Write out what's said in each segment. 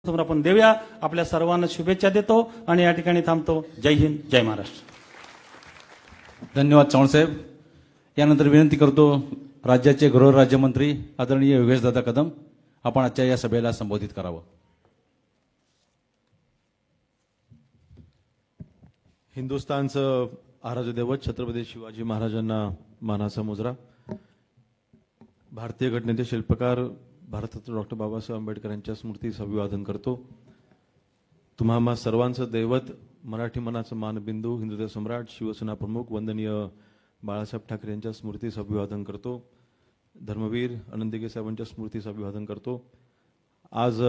समोर आपण देऊया. आपल्या सर्वांना शुभेच्छा देतो आणि या ठिकाणी थांबतो. जय हिंद, जय महाराष्ट्र. धन्यवाद चव्हाणसाहेब. यानंतर विनंती करतो राज्याचे गृहराज्यमंत्री आदरणीय योगेशदादा कदम आपण आजच्या या सभेला संबोधित करावं. हिंदुस्थानचं आराध्य दैवत छत्रपती शिवाजी महाराजांना मानाचा मुजरा. भारतीय घटनेचे शिल्पकार भारतरत्न डॉक्टर बाबासाहेब आंबेडकर यांच्या स्मृतीस अभिवादन करतो. तुम्हा सर्वांचं दैवत, मराठी मनाचं मानबिंदू, हिंदुत्व सम्राट, शिवसेना प्रमुख वंदनीय बाळासाहेब ठाकरे यांच्या स्मृतीस अभिवादन करतो. धर्मवीर आनंदगे साहेबांच्या स्मृतीस अभिवादन करतो. आज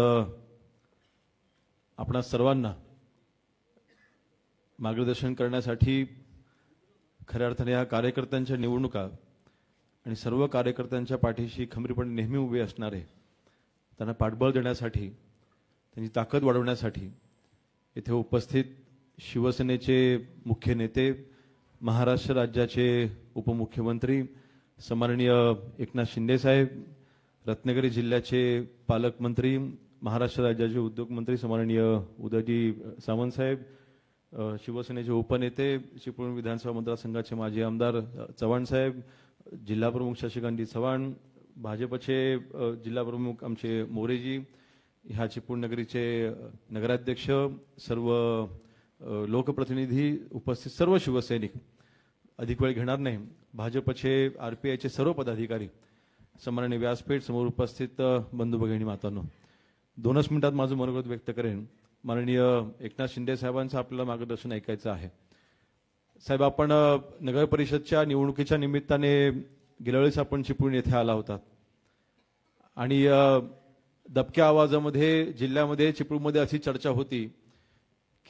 आपणा सर्वांना मार्गदर्शन करण्यासाठी खऱ्या अर्थाने या कार्यकर्त्यांच्या निवडणुका आणि सर्व कार्यकर्त्यांच्या पाठीशी खंबीरपणे नेहमी उभे असणारे, त्यांना पाठबळ देण्यासाठी, त्यांची ताकद वाढवण्यासाठी येथे उपस्थित शिवसेनेचे मुख्य नेते, महाराष्ट्र राज्याचे उपमुख्यमंत्री सन्माननीय एकनाथ शिंदे साहेब, रत्नागिरी जिल्ह्याचे पालकमंत्री, महाराष्ट्र राज्याचे उद्योगमंत्री सन्माननीय उदयजी सामंत साहेब, शिवसेनेचे उपनेते, चिपळूण विधानसभा मतदारसंघाचे माजी आमदार चव्हाण साहेब, जिल्हा प्रमुख शशिकांतजी चव्हाण, भाजपचे जिल्हा प्रमुख आमचे मोरेजी, ह्या चिपळूण नगरीचे नगराध्यक्ष, सर्व लोकप्रतिनिधी, उपस्थित सर्व शिवसैनिक, अधिक वेळ घेणार नाही, भाजपचे RPIचे सर्व पदाधिकारी, सन्माननीय व्यासपीठ समोर उपस्थित बंधू भगिनी मातांनो, 2 मिनिटात माझं मनोगत व्यक्त करेन. माननीय एकनाथ शिंदे साहेबांचं आपल्याला मार्गदर्शन ऐकायचं आहे. साहेब, आपण नगर परिषदच्या निवडणुकीच्या निमित्ताने गेल्या वेळेस आपण चिपळूण येथे आला होता आणि दबक्या आवाजामध्ये जिल्ह्यामध्ये चिपळूणमध्ये अशी चर्चा होती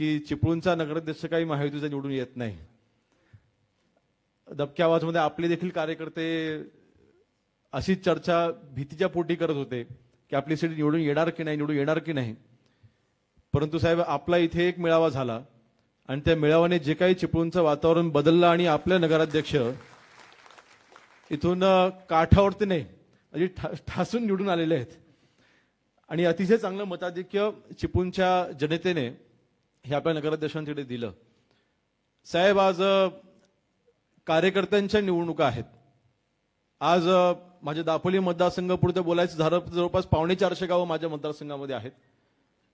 की चिपळूणचा नगराध्यक्ष काही महायुतीचा निवडून येत नाही. दबक्या आवाजामध्ये आपले देखील कार्यकर्ते अशी चर्चा भीतीच्या पोटी करत होते की आपली सीट निवडून येणार की नाही. परंतु साहेब, आपला इथे एक मेळावा झाला आणि त्या मेळाव्याने जे काही चिपळूणचं वातावरण बदललं आणि आपले नगराध्यक्ष इथून काठावरती नाही म्हणजे ठासून निवडून आलेले आहेत आणि अतिशय चांगलं मताधिक्य चिपळूणच्या जनतेने हे आपल्या नगराध्यक्षांकडे दिलं. साहेब, आज कार्यकर्त्यांच्या निवडणुका आहेत. आज माझ्या दापोली मतदारसंघापुरतं बोलायचं झालं तर जवळपास 450 गावं माझ्या मतदारसंघामध्ये आहेत.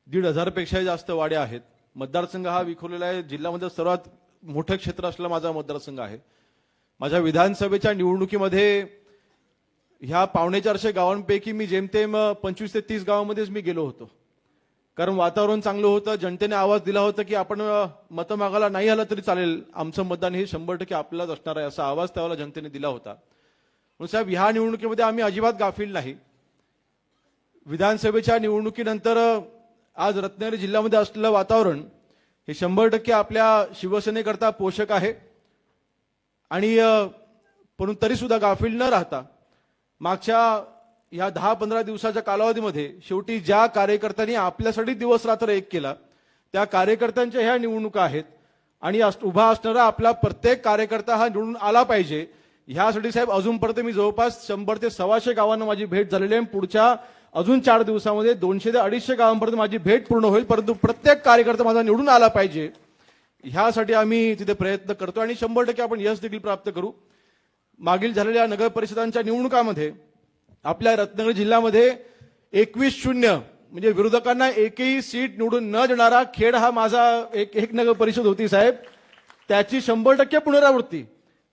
1,500 पेक्षाही जास्त वाड्या आहेत. मतदारसंघ हा विखुरलेला आहे. जिल्ह्यामध्ये सर्वात मोठं क्षेत्र असलेला माझा मतदारसंघ आहे. माझ्या विधानसभेच्या निवडणुकीमध्ये ह्या 450 गावांपैकी मी जेमतेम 25 ते 30 गावांमध्येच मी गेलो होतो. कारण वातावरण चांगलं होतं. जनतेने आवाज दिला होता की आपण मतं मागायला नाही आलं तरी चालेल, आमचं मतदान हे 100% आपल्यालाच असणार आहे, असा आवाज त्यावेळेला जनतेने दिला होता. म्हणून साहेब, ह्या निवडणुकीमध्ये आम्ही अजिबात गाफील नाही. विधानसभेच्या निवडणुकीनंतर आज रत्नागिरी जिल्ह्यामध्ये असलेलं वातावरण हे 100% आपल्या शिवसेनेकरता पोषक आहे आणि परंतु तरी सुद्धा गाफील न राहता मागच्या या 10-15 दिवसाच्या कालावधीमध्ये शेवटी ज्या कार्यकर्त्यांनी आपल्यासाठी दिवस रात्र एक केला त्या कार्यकर्त्यांच्या ह्या निवडणुका आहेत आणि उभा असणारा आपला प्रत्येक कार्यकर्ता हा निवडून आला पाहिजे. ह्यासाठी साहेब अजूनपर्यंत मी जवळपास 100 ते 125 गावांना माझी भेट झालेली आहे. पुढच्या अजून 4 दिवसामध्ये 200 ते 250 गावांपर्यंत माझी भेट पूर्ण होईल. परंतु प्रत्येक कार्यकर्ता माझा निवडून आला पाहिजे ह्यासाठी आम्ही तिथे प्रयत्न करतो आणि 100% आपण यश देखील प्राप्त करू. मागील झालेल्या नगर परिषदांच्या निवडणुकामध्ये आपल्या रत्नागिरी जिल्ह्यामध्ये 21-0 म्हणजे विरोधकांना एकही सीट निवडून न देणारा खेड हा माझा एक नगर परिषद होती साहेब. त्याची 100% पुनरावृत्ती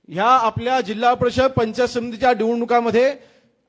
ह्या आपल्या जिल्हा परिषद पंचायत समितीच्या निवडणुकामध्ये.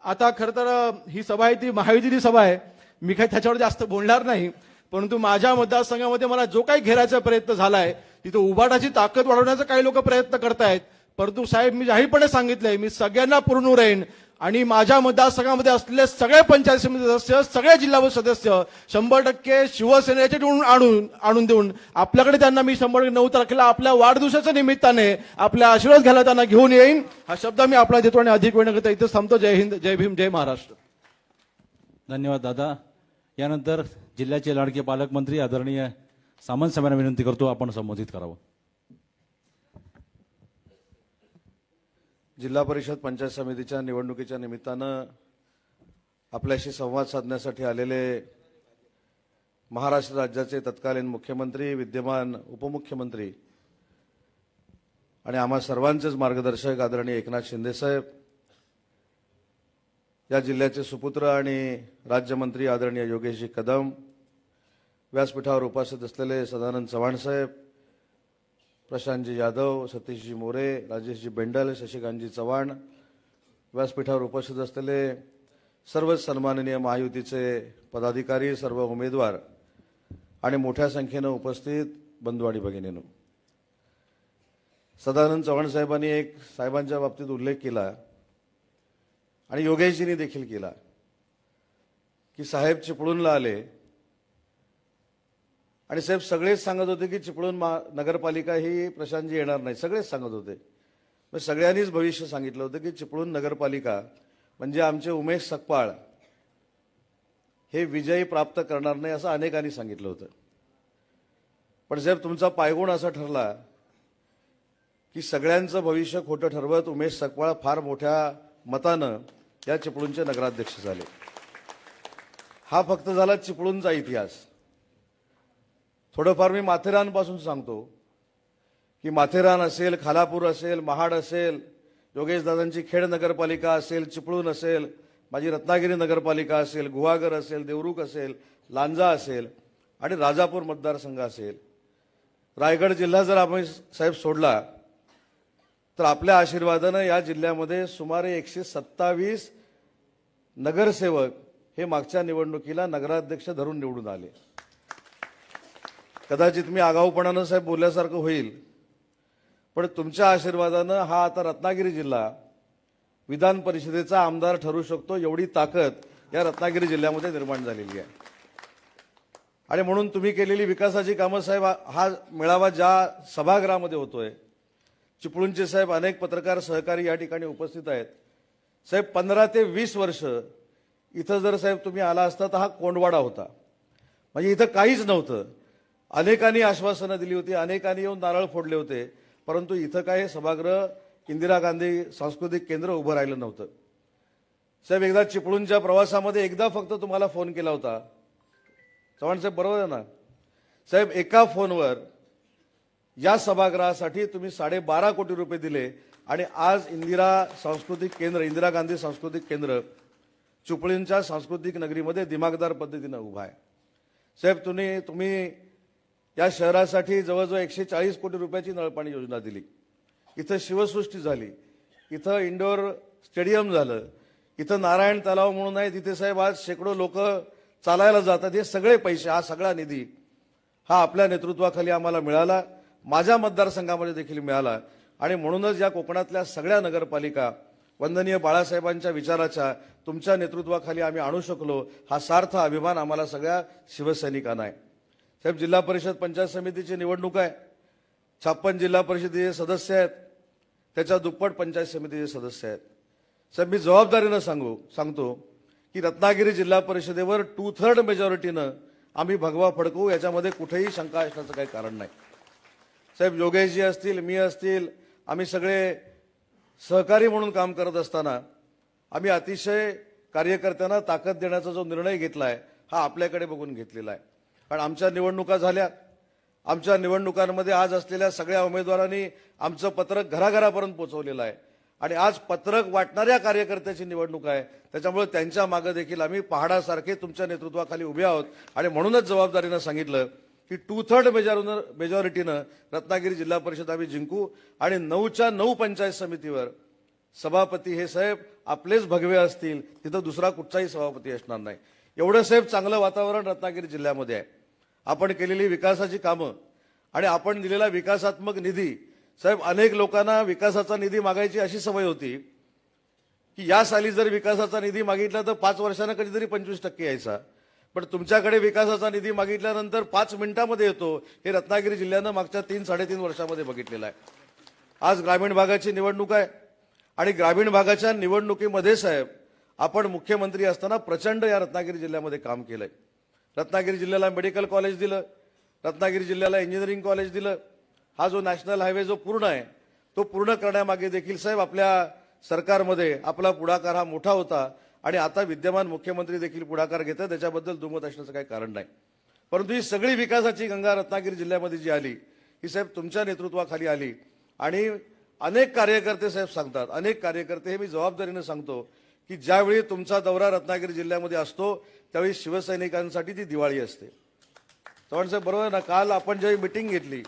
आता खरं तर ही सभा आहे ती महायुतीची सभा आहे, मी काही त्याच्यावर जास्त बोलणार नाही. परंतु माझ्या मतदारसंघामध्ये मला जो काही घेरायचा प्रयत्न झालाय तिथे उभाटाची ताकद वाढवण्याचा काही लोक प्रयत्न करतायत. परंतु साहेब, मी जाहीरपणे सांगितलंय मी सगळ्यांना पुरून राहीन आणि माझ्या मतदारसंघामध्ये असलेले सगळे पंचायत समिती सदस्य, सगळे जिल्हा सदस्य 100% शिवसेनेचे आणून देऊन आपल्याकडे त्यांना मी 100% 9 तारखेला आपल्या वाढदिवसाच्या निमित्ताने आपल्या आशीर्वाद घ्यायला त्यांना घेऊन येईन. हा शब्द मी आपला देतो आणि अधिक वेळ न घेता इथेच थांबतो. जय हिंद, जय भीम, जय महाराष्ट्र. धन्यवाद दादा. यानंतर जिल्ह्याचे लाडके पालकमंत्री आदरणीय सामंत साहेबांना विनंती करतो आपण संबोधित करावं. जिल्हा परिषद पंचायत समितीच्या निवडणुकीच्या निमित्तानं आपल्याशी संवाद साधण्यासाठी आलेले महाराष्ट्र राज्याचे तत्कालीन मुख्यमंत्री, विद्यमान उपमुख्यमंत्री आणि आम्हा सर्वांचेच मार्गदर्शक आदरणीय एकनाथ शिंदे साहेब, या जिल्ह्याचे सुपुत्र आणि राज्यमंत्री आदरणीय योगेशजी कदम, व्यासपीठावर उपस्थित असलेले सदानंद चव्हाण साहेब, प्रशांतजी यादव, सतीशजी मोरे, राजेशजी बेंडल, शशिकांतजी चव्हाण, व्यासपीठावर उपस्थित असलेले सर्वच सन्माननीय महायुतीचे पदाधिकारी, सर्व उमेदवार आणि मोठ्या संख्येनं उपस्थित बंधू आणि भगिनींनो, सदानंद चव्हाण साहेबांनी एक साहेबांच्या बाबतीत उल्लेख केला आणि योगेशजींनी देखील केला की साहेब चिपळूणला आले आणि साहेब सगळेच सांगत होते की चिपळूण नगरपालिका ही प्रशांतजी येणार नाही, सगळेच सांगत होते. मग सगळ्यांनीच भविष्य सांगितलं होतं की चिपळूण नगरपालिका म्हणजे आमचे उमेश सकपाळ हे विजयी प्राप्त करणार नाही असं अनेकांनी सांगितलं होतं. पण साहेब तुमचा पायगुण असा ठरला की सगळ्यांचं भविष्य खोटं ठरवत उमेश सकपाळ फार मोठ्या मतानं या चिपळूणचे नगराध्यक्ष झाले. हा फक्त झाला चिपळूणचा इतिहास. थोडंफार मी माथेरानपासून सांगतो की माथेरान असेल, खालापूर असेल, महाड असेल, योगेशदादांची खेड नगरपालिका असेल, चिपळूण असेल, माझी रत्नागिरी नगरपालिका असेल, गुहागर असेल, देवरुख असेल, लांजा असेल आणि राजापूर मतदारसंघ असेल, रायगड जिल्हा जर आम्ही साहेब सोडला तर आपल्या आशीर्वादानं या जिल्ह्यामध्ये सुमारे 127 नगरसेवक हे मागच्या निवडणुकीला नगराध्यक्ष धरून निवडून आले. कदाचित मी आगाऊपणानं साहेब बोलल्यासारखं होईल, पण तुमच्या आशीर्वादानं हा आता रत्नागिरी जिल्हा विधान परिषदेचा आमदार ठरू शकतो एवढी ताकद या रत्नागिरी जिल्ह्यामध्ये निर्माण झालेली आहे. आणि म्हणून तुम्ही केलेली विकासाची कामं साहेब, हा मेळावा ज्या सभागृहामध्ये होतोय, चिपळूणचे साहेब अनेक पत्रकार सहकारी या ठिकाणी उपस्थित आहेत. साहेब 15 ते 20 वर्ष इथं जर साहेब तुम्ही आला असता तर हा कोंडवाडा होता, म्हणजे इथं काहीच नव्हतं. अनेकांनी आश्वासनं दिली होती, अनेकांनी येऊन नारळ फोडले होते, परंतु इथं काय सभागृह इंदिरा गांधी सांस्कृतिक केंद्र उभं राहिलं नव्हतं. साहेब एकदा चिपळूणच्या प्रवासामध्ये एकदा फक्त तुम्हाला फोन केला होता, चव्हाण साहेब बरोबर आहे ना साहेब, एका फोनवर या सभागृहासाठी तुम्ही 12.5 कोटी रुपये दिले आणि आज इंदिरा गांधी सांस्कृतिक केंद्र चिपळूणच्या सांस्कृतिक नगरीमध्ये दिमागदार पद्धतीनं उभा आहे. साहेब तुम्ही या शहरासाठी जवळजवळ 140 कोटी रुपयाची नळपाणी योजना दिली. इथं शिवसृष्टी झाली, इथं इंडोर स्टेडियम झालं, इथं नारायण तलाव म्हणून आहे, तिथे साहेब आज शेकडो लोक चालायला जातात. हे सगळे पैसे, हा सगळा निधी हा आपल्या नेतृत्वाखाली आम्हाला मिळाला, माझ्या मतदारसंघामध्ये देखील मिळाला. आणि म्हणूनच या कोकणातल्या सगळ्या नगरपालिका वंदनीय बाळासाहेबांच्या विचाराच्या तुमच्या नेतृत्वाखाली आम्ही आणू शकलो, हा सार्थ अभिमान आम्हाला सगळ्या शिवसैनिकांना आहे. साहेब जिल्हा परिषद पंचायत समितीची निवडणूक आहे, 56 जिल्हा परिषदेचे सदस्य आहेत, त्याच्या दुप्पट पंचायत समितीचे सदस्य आहेत. साहेब मी जबाबदारीनं सांगतो की रत्नागिरी जिल्हा परिषदेवर 2/3 मेजॉरिटीनं आम्ही भगवा फडकवू, याच्यामध्ये कुठेही शंका असण्याचं काही कारण नाही. साहेब योगेशजी असतील, मी असतील, आम्ही सगळे सहकारी म्हणून काम करत असताना आम्ही अतिशय कार्यकर्त्यांना ताकद देण्याचा जो निर्णय घेतला आहे हा आपल्याकडे बघून घेतलेला आहे. कारण आमच्या निवडणुका झाल्या, आमच्या निवडणुकांमध्ये आज असलेल्या सगळ्या उमेदवारांनी आमचं पत्रक घराघरापर्यंत पोहोचवलेलं आहे आणि आज पत्रक वाटणाऱ्या कार्यकर्त्याची निवडणूक आहे. त्याच्यामुळे त्यांच्या मागे देखील आम्ही पहाडासारखे तुमच्या नेतृत्वाखाली उभे आहोत आणि म्हणूनच जबाबदारीनं सांगितलं की 2/3 मेजॉरिटीनं रत्नागिरी जिल्हा परिषद आम्ही जिंकू आणि 9च्या 9 पंचायत समितीवर सभापती हे साहेब आपलेच भगवे असतील, तिथं दुसरा कुठचाही सभापती असणार नाही. एवढं साहेब चांगलं वातावरण रत्नागिरी जिल्ह्यामध्ये आहे. आपण केलेली विकासाची कामं आणि आपण दिलेला विकासात्मक निधी, साहेब अनेक लोकांना विकासाचा निधी मागायची अशी सवय होती की या साली जर विकासाचा निधी मागितला तर 5 वर्षांना कधीतरी 25% यायचा, पण तुमच्याकडे विकासाचा निधी मागितल्यानंतर 5 मिनिटांमध्ये येतो, हे रत्नागिरी जिल्ह्यानं मागच्या 3-3.5 वर्षामध्ये बघितलेलं आहे. आज ग्रामीण भागाची निवडणूक आहे आणि ग्रामीण भागाच्या निवडणुकीमध्ये साहेब आपण मुख्यमंत्री असताना प्रचंड या रत्नागिरी जिल्ह्यामध्ये काम केलंय. रत्नागिरी जिल्ह्याला मेडिकल कॉलेज दिलं, रत्नागिरी जिल्ह्याला इंजिनिअरिंग कॉलेज दिलं. हा जो नॅशनल हायवे जो पूर्ण आहे तो पूर्ण करण्यामागे देखील साहेब आपल्या सरकारमध्ये आपला पुढाकार हा मोठा होता आणि आता विद्यमान मुख्यमंत्री देखील पुढाकार घेतात, त्याच्याबद्दल दुमत असण्याचं काही कारण नाही. परंतु ही सगळी विकासाची गंगा रत्नागिरी जिल्ह्यामध्ये जी आली ही साहेब तुमच्या नेतृत्वाखाली आली. आणि अनेक कार्यकर्ते साहेब सांगतात, अनेक कार्यकर्ते, हे मी जबाबदारीने सांगतो की ज्यावेळी तुमचा दौरा रत्नागिरी जिल्ह्यामध्ये असतो त्यावेळी शिवसैनिकांसाठी ती दिवाळी असते. चव्हाण साहेब बरोबर ना? काल आपण जेव्हा मिटिंग घेतली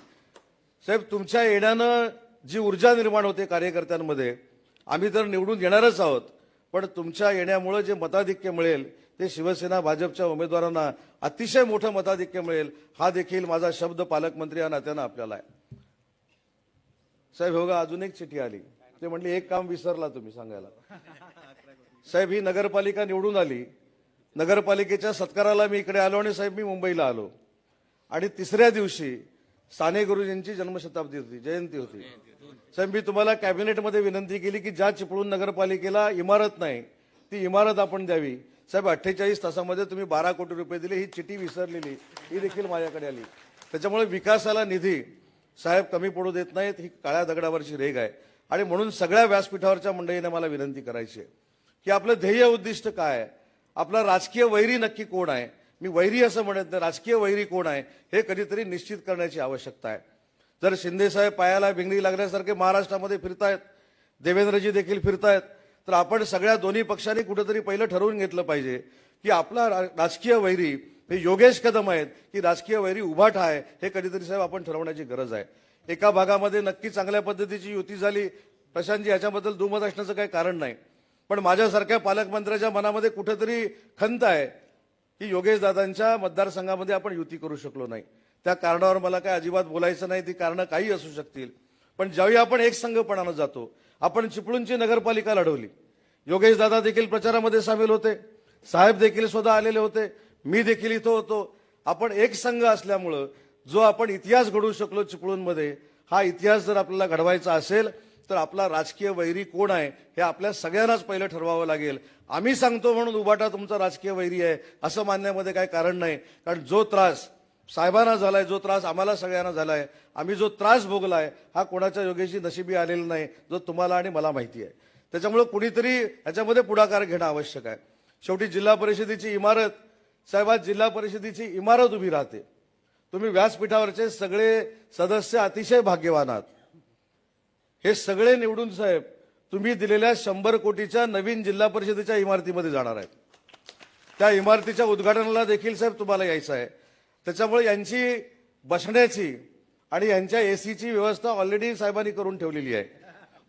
साहेब, तुमच्या येण्यानं जी ऊर्जा निर्माण होते कार्यकर्त्यांमध्ये, आम्ही तर निवडून येणारच आहोत, पण तुमच्या येण्यामुळे जे मताधिक्य मिळेल ते शिवसेना भाजपच्या उमेदवारांना अतिशय मोठं मताधिक्य मिळेल, हा देखील माझा शब्द पालकमंत्री या नात्यानं आपल्याला आहे. साहेब हो का, अजून एक चिठी आली. ते म्हणले एक काम विसरला तुम्ही सांगायला. साहेब ही नगरपालिका निवडून आली, नगरपालिकेच्या सत्काराला मी इकडे आलो आणि साहेब मी मुंबईला आलो आणि तिसऱ्या दिवशी साने गुरुजींची जन्मशताब्दी होती, जयंती होती. साहेब मी तुम्हाला कॅबिनेटमध्ये विनंती केली की ज्या चिपळूण नगरपालिकेला इमारत नाही ती इमारत आपण द्यावी. साहेब 48 तासामध्ये तुम्ही 12 कोटी रुपये दिले. ही चिठी विसरलेली ही देखील माझ्याकडे आली. त्याच्यामुळे विकासाला निधी साहेब कमी पडू देत नाहीत, ही काळ्या दगडावरची रेघ आहे. आणि म्हणून सगळ्या व्यासपीठावरच्या मंडळीने मला विनंती करायची आहे की आपलं ध्येय उद्दिष्ट काय आहे, आपला राजकीय वैरी नक्की कोण आहे. मी वैरी असं म्हणत नाही, राजकीय वैरी कोण आहे हे कधीतरी निश्चित करण्याची आवश्यकता आहे. जर शिंदेसाहेब पायाला भिंगरी लागल्यासारखे महाराष्ट्रामध्ये फिरतायत, देवेंद्रजी देखील फिरतायत, तर आपण सगळ्या दोन्ही पक्षांनी कुठेतरी पहिलं ठरवून घेतलं पाहिजे की आपला राजकीय वैरी हे योगेश कदम आहेत की राजकीय वैरी उभाठ आहे, हे कधीतरी साहेब आपण ठरवण्याची गरज आहे. एका भागामध्ये नक्की चांगल्या पद्धतीची युती झाली, प्रशांतजी याच्याबद्दल दुमत असण्याचं काही कारण नाही, पण माझ्यासारख्या पालकमंत्र्याच्या मनामध्ये कुठेतरी खंत आहे की योगेश दादांच्या मतदारसंघामध्ये आपण युती करू शकलो नाही. त्या कारणावर मला काय अजिबात बोलायचं नाही, ती कारणं काही असू शकतील, पण ज्यावेळी आपण एक संघपणानं जातो, आपण चिपळूणची नगरपालिका लढवली, योगेश दादा देखील प्रचारामध्ये सामील होते, साहेब देखील स्वतः आलेले होते, मी देखील इथं होतो. आपण एक संघ असल्यामुळं जो आपण इतिहास घडवू शकलो चिपळूणमध्ये, हा इतिहास जर आपल्याला घडवायचा असेल तर आपला राजकीय वैरी कोण आहे हे आपल्या सगळ्यांनाच पहिलं ठरवावं लागेल. आम्ही सांगतो म्हणून उभाटा तुमचा राजकीय वैरी आहे असं मानण्यामध्ये काही कारण नाही, कारण जो त्रास साहेबांना झालाय, जो त्रास आम्हाला सगळ्यांना झालाय, आम्ही जो त्रास भोगलाय, हा कोणाच्या योगेशी नशिबी आलेला नाही, जो तुम्हाला आणि मला माहिती आहे. त्याच्यामुळे कुणीतरी याच्यामध्ये पुढाकार घेणं आवश्यक आहे. शेवटी जिल्हा परिषदेची इमारत, साहेब आज जिल्हा परिषदेची इमारत उभी राहते. तुम्ही व्यासपीठावरचे सगळे सदस्य अतिशय भाग्यवान आहात. हे सगळे निवडून साहेब तुम्ही दिलेल्या 100 कोटीच्या नवीन जिल्हा परिषदेच्या इमारतीमध्ये जाणार आहेत. त्या इमारतीच्या उद्घाटनाला देखील साहेब तुम्हाला यायचं आहे. त्याच्यामुळे यांची बसण्याची आणि यांच्या एसीची व्यवस्था ऑलरेडी साहेबांनी करून ठेवलेली आहे.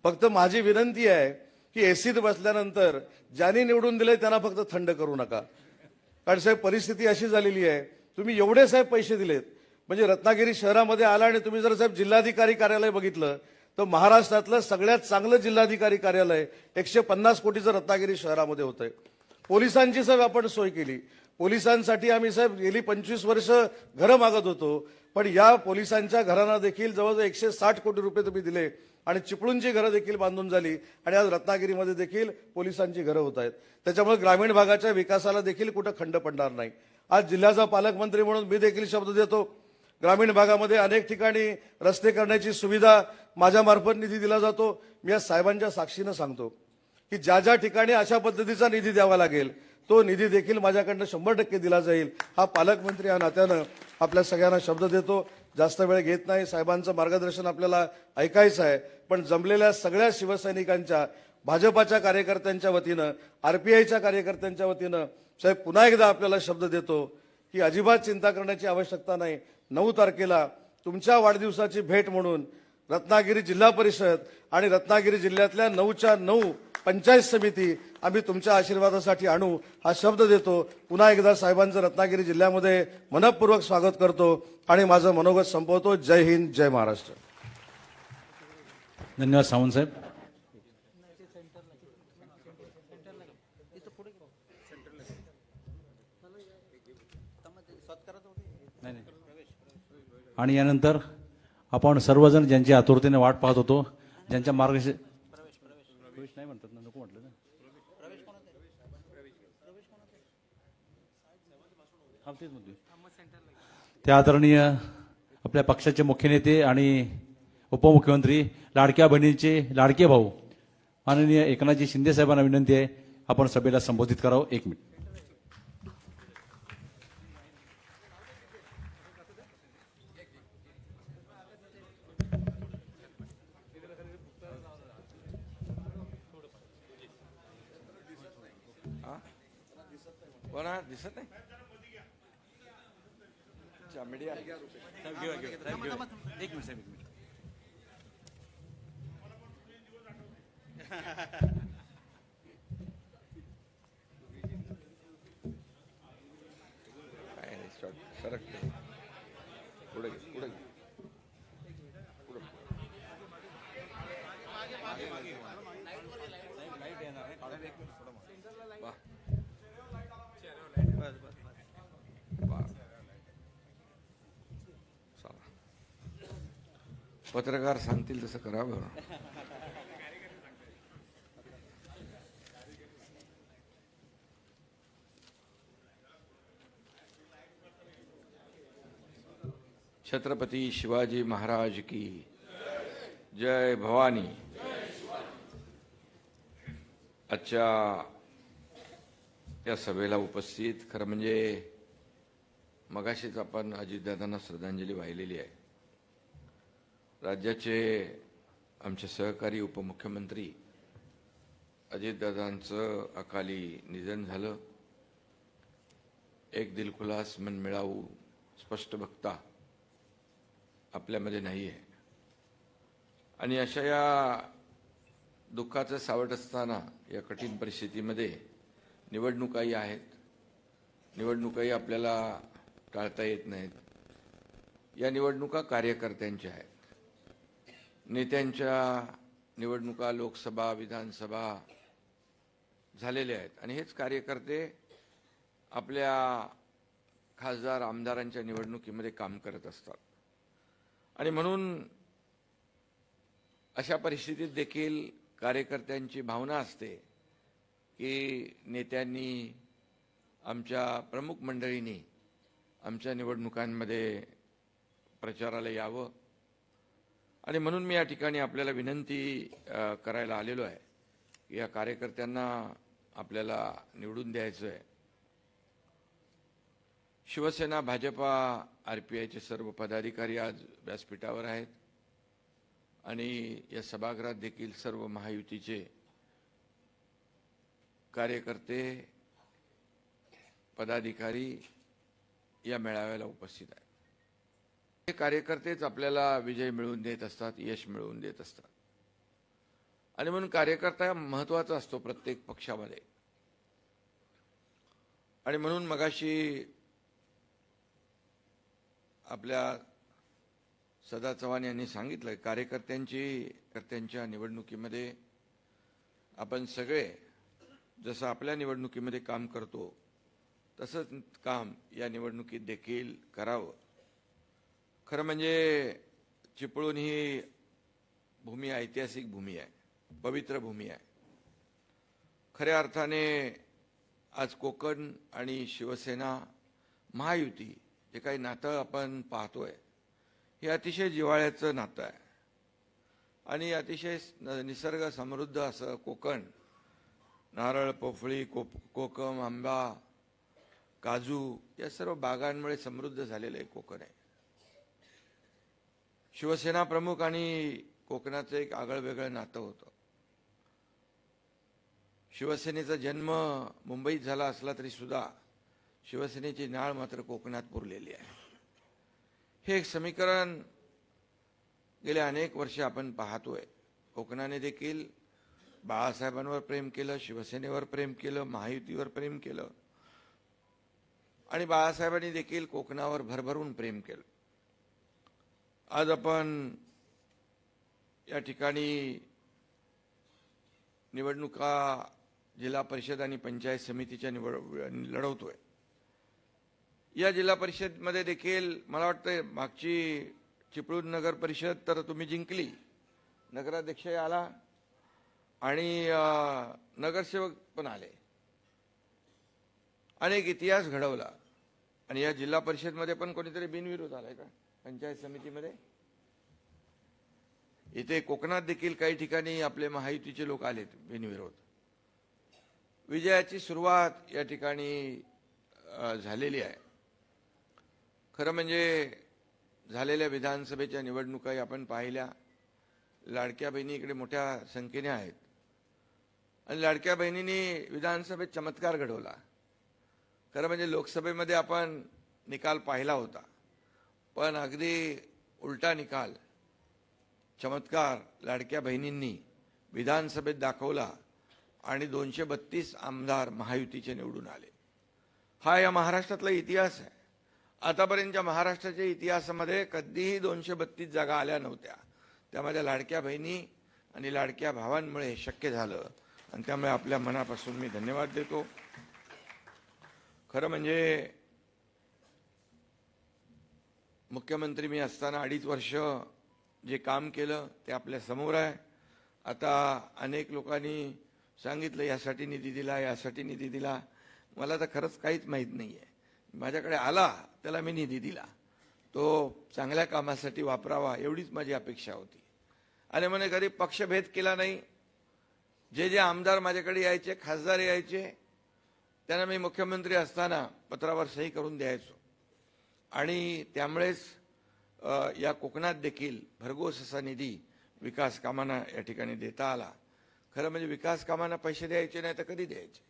फक्त माझी विनंती आहे की एसीत बसल्यानंतर ज्यांनी निवडून दिले त्यांना फक्त थंड करू नका, कारण साहेब परिस्थिती अशी झालेली आहे, तुम्ही एवढे साहेब पैसे दिलेत, म्हणजे रत्नागिरी शहरामध्ये आला आणि तुम्ही जर साहेब जिल्हाधिकारी कार्यालय बघितलं तर महाराष्ट्रातलं सगळ्यात चांगलं जिल्हाधिकारी कार्यालय 150 कोटीचं रत्नागिरी शहरामध्ये होतंय. पोलिसांची साहेब आपण सोय केली. पोलिसांसाठी आम्ही साहेब गेली 25 वर्ष घरं मागत होतो, पण या पोलिसांच्या घरांना देखील जवळजवळ 160 कोटी रुपये तुम्ही दिले आणि चिपळूणची घरं देखील बांधून झाली आणि आज रत्नागिरीमध्ये देखील पोलिसांची घरं होत आहेत. त्याच्यामुळे ग्रामीण भागाच्या विकासाला देखील कुठं खंड पडणार नाही. आज जिल्ह्याचा पालकमंत्री म्हणून मी देखील शब्द देतो, ग्रामीण भागामध्ये अनेक ठिकाणी रस्ते करण्याची सुविधा माझ्यामार्फत निधी दिला जातो. मी या साहेबांच्या साक्षीनं सांगतो की ज्या ज्या ठिकाणी अशा पद्धतीचा निधी द्यावा लागेल तो निधी देखील माझ्याकडनं 100% दिला जाईल. हा पालकमंत्री या नात्यानं आपल्या सगळ्यांना शब्द देतो. जास्त वेळ घेत नाही, साहेबांचं मार्गदर्शन आपल्याला ऐकायचं आहे, पण जमलेल्या सगळ्या शिवसैनिकांच्या, भाजपाच्या कार्यकर्त्यांच्या वतीनं, आरपीआयच्या कार्यकर्त्यांच्या वतीनं साहेब पुन्हा एकदा आपल्याला शब्द देतो की अजिबात चिंता करण्याची आवश्यकता नाही. 9 तारखेला तुमच्या वाढदिवसाची भेट म्हणून रत्नागिरी जिल्हा परिषद आणि रत्नागिरी जिल्ह्यातल्या 9च्या 9 पंचायत समिती आम्ही तुमच्या आशीर्वादासाठी आणू, हा शब्द देतो. पुन्हा एकदा साहेबांचं रत्नागिरी जिल्ह्यामध्ये मनपूर्वक स्वागत करतो आणि माझं मनोगत संपवतो. जय हिंद, जय महाराष्ट्र. धन्यवाद सावंत साहेब. आणि यानंतर आपण सर्वजण ज्यांची आतुरतेने वाट पाहत होतो, ज्यांच्या मार्गदर्शन प्रवेश नाही म्हणतात ना, नको म्हटलं ना, ते आदरणीय आपल्या पक्षाचे मुख्य नेते आणि उपमुख्यमंत्री, लाडक्या बहिणीचे लाडके भाऊ माननीय एकनाथजी शिंदे साहेबांना विनंती आहे आपण सभेला संबोधित करावं. 1 मिनिट. कोणा दिसत नाही अच्छा, मीडिया एक मिनिट साहेब, एक मिनिट. काय नाही, सरकते पुढे घे, पुढे घे. पुढे. वा. वा. चला. पत्रकार सांगतील तसं करावं. छत्रपति शिवाजी महाराज की जय भवानी. आजच्या या सभेला उपस्थित, खरं म्हणजे मगाशीच आपण अजितदादांना श्रद्धांजली वाहिलेली आहे. राज्याचे आमचे सहकारी उपमुख्यमंत्री अजितदादांचं अकाली निधन झालं. एक दिलखुलास मनमिळावू स्पष्ट वक्ता आपल्यामध्ये नाही आहे. आणि अशा या दुःखाचं सावट असताना या कठीण परिस्थितीमध्ये निवडणुकाही आहेत. निवडणुकाही आपल्याला टाळता येत नाहीत. या निवडणुका कार्यकर्त्यांच्या आहेत. नेत्यांच्या निवडणुका लोकसभा विधानसभा झालेल्या आहेत आणि हेच कार्यकर्ते आपल्या खासदार आमदारांच्या निवडणुकीमध्ये काम करत असतात. आणि म्हणून अशा परिस्थितीत देखील कार्यकर्त्यांची भावना असते की नेत्यांनी, आमच्या प्रमुख मंडळींनी आमच्या निवडणुकांमध्ये प्रचाराला यावं. आणि म्हणून मी या ठिकाणी आपल्याला विनंती करायला आलेलो आहे की या कार्यकर्त्यांना आपल्याला निवडून द्यायचं आहे. शिवसेना, भाजपा, आरपीआयचे सर्व पदाधिकारी आज व्यासपीठावर आहेत आणि या सभागृहात देखील सर्व महायुतीचे कार्यकर्ते, पदाधिकारी या मेळाव्याला उपस्थित आहेत. हे कार्यकर्तेच आपल्याला विजय मिळवून देत असतात, यश मिळवून देत असतात. आणि म्हणून कार्यकर्ता महत्त्वाचा असतो प्रत्येक पक्षामध्ये. आणि म्हणून मगाशी आपल्या सदा चव्हाण यांनी सांगितलं, कार्यकर्त्यांच्या निवडणुकीमध्ये आपण सगळे जसं आपल्या निवडणुकीमध्ये काम करतो तसंच काम या निवडणुकीत देखील करावं. खरं म्हणजे चिपळूण ही भूमी ऐतिहासिक भूमी आहे, पवित्र भूमी आहे. खऱ्या अर्थाने आज कोकण आणि शिवसेना महायुती जे काही नातं आपण पाहतोय हे अतिशय जिव्हाळ्याचं नातं आहे. आणि अतिशय निसर्ग समृद्ध असं कोकण, नारळ, पोफळी, कोकम, आंबा, काजू या सर्व बागांमुळे समृद्ध झालेलं एक कोकण आहे. शिवसेना प्रमुख आणि कोकणाचं एक आगळंवेगळं नातं होतं. शिवसेनेचा जन्म मुंबईत झाला असला तरी सुद्धा शिवसेनेची नाळ मात्र कोकणात पुरलेली आहे. हे एक समीकरण गेल्या अनेक वर्षे आपण पाहतोय. कोकणाने देखील बाळासाहेबांवर प्रेम केलं, शिवसेनेवर प्रेम केलं, महायुतीवर प्रेम केलं आणि बाळासाहेबांनी देखील कोकणावर भरभरून प्रेम केलं. आज आपण या ठिकाणी निवडणुका जिल्हा परिषद आणि पंचायत समितीच्या लढवतोय. या जिल्हा परिषदमध्ये देखील मला वाटतं मागची चिपळूण नगर परिषद तर तुम्ही जिंकली, नगराध्यक्ष आला आणि नगरसेवक पण आले. अनेक इतिहास घडवला. आणि या जिल्हा परिषदमध्ये पण कोणीतरी बिनविरोध आलाय का पंचायत समितीमध्ये? इथे कोकणात देखील काही ठिकाणी आपले महायुतीचे लोक आलेत बिनविरोध. विजयाची सुरुवात या ठिकाणी झालेली आहे. खरं म्हणजे झालेल्या विधानसभेच्या निवडणुकाही आपण पाहिल्या. लाडक्या बहिणी इकडे मोठ्या संख्येने आहेत आणि लाडक्या बहिणींनी विधानसभेत चमत्कार घडवला. खरं म्हणजे लोकसभेमध्ये आपण निकाल पाहिला होता, पण अगदी उलटा निकाल, चमत्कार लाडक्या बहिणींनी विधानसभेत दाखवला आणि 232 आमदार महायुतीचे निवडून आले. हा या महाराष्ट्रातला इतिहास आहे. आतापर्यंतच्या महाराष्ट्राच्या इतिहासामध्ये कधीही 232 जागा आल्या नव्हत्या. त्यामध्ये लाडक्या बहिणी आणि लाडक्या भावांमुळे हे शक्य झालं आणि त्यामुळे आपल्या मनापासून मी धन्यवाद देतो. खरं म्हणजे मुख्यमंत्री मी असताना 2.5 वर्ष जे काम केलं ते आपल्या समोर आहे. आता अनेक लोकांनी सांगितलं यासाठी निधी दिला, यासाठी निधी दिला. मला तर खरंच काहीच माहीत नाही आहे. माझ्याकडे आला त्याला मी निधी दिला, तो चांगल्या कामासाठी वापरावा एवढीच माझी अपेक्षा होती. आणि म्हणे कधी पक्षभेद केला नाही. जे जे आमदार माझ्याकडे यायचे, खासदार यायचे, त्यांना मी मुख्यमंत्री असताना पत्रावर सही करून द्यायचो. आणि त्यामुळेच या कोकणात देखील भरघोस असा निधी विकास कामांना या ठिकाणी देता आला. खरं म्हणजे विकास कामांना पैसे द्यायचे नाही तर कधी द्यायचे.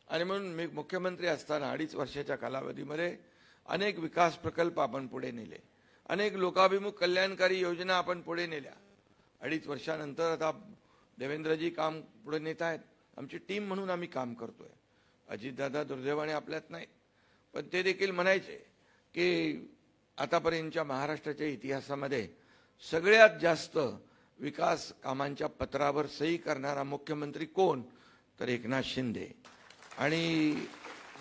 आणि म्हणून मी मुख्यमंत्री असताना 2.5 वर्षाच्या कालावधीमध्ये अनेक विकास प्रकल्प आपण पुढे नेले, अनेक लोकाभिमुख कल्याणकारी योजना आपण पुढे नेल्या. 2.5 वर्षानंतर आता देवेंद्रजी काम पुढे नेत आहेत. आमची टीम म्हणून आम्ही काम करतोय. अजितदादा दुर्दैवाने आपल्यात नाहीत, पण ते देखील म्हणायचे की आतापर्यंतच्या महाराष्ट्राच्या इतिहासामध्ये सगळ्यात जास्त विकास कामांच्या पत्रावर सही करणारा मुख्यमंत्री कोण, तर एकनाथ शिंदे. आणि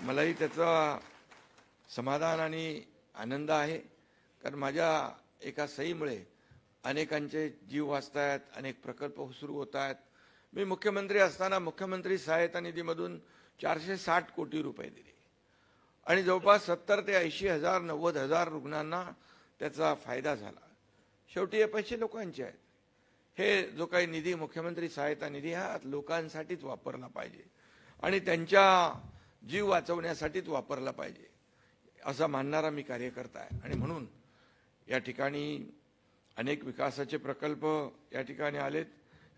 मलाही त्याचा समाधान आणि आनंद आहे, कारण माझ्या एका सहीमुळे अनेकांचे जीव वाचतायत, अनेक प्रकल्प सुरू होत आहेत. मी मुख्यमंत्री असताना मुख्यमंत्री सहायता निधीमधून 460 कोटी रुपये दिले आणि जवळपास 70 ते 80 हजार 90 हजार रुग्णांना त्याचा फायदा झाला. शेवटी हे पैसे लोकांचे आहेत. हे जो काही निधी मुख्यमंत्री सहायता निधी हा लोकांसाठीच वापरला पाहिजे आणि त्यांच्या जीव वाचवण्यासाठीच वापरला पाहिजे असा मानणारा मी कार्यकर्ता आहे. आणि म्हणून या ठिकाणी अनेक विकासाचे प्रकल्प या ठिकाणी आलेत.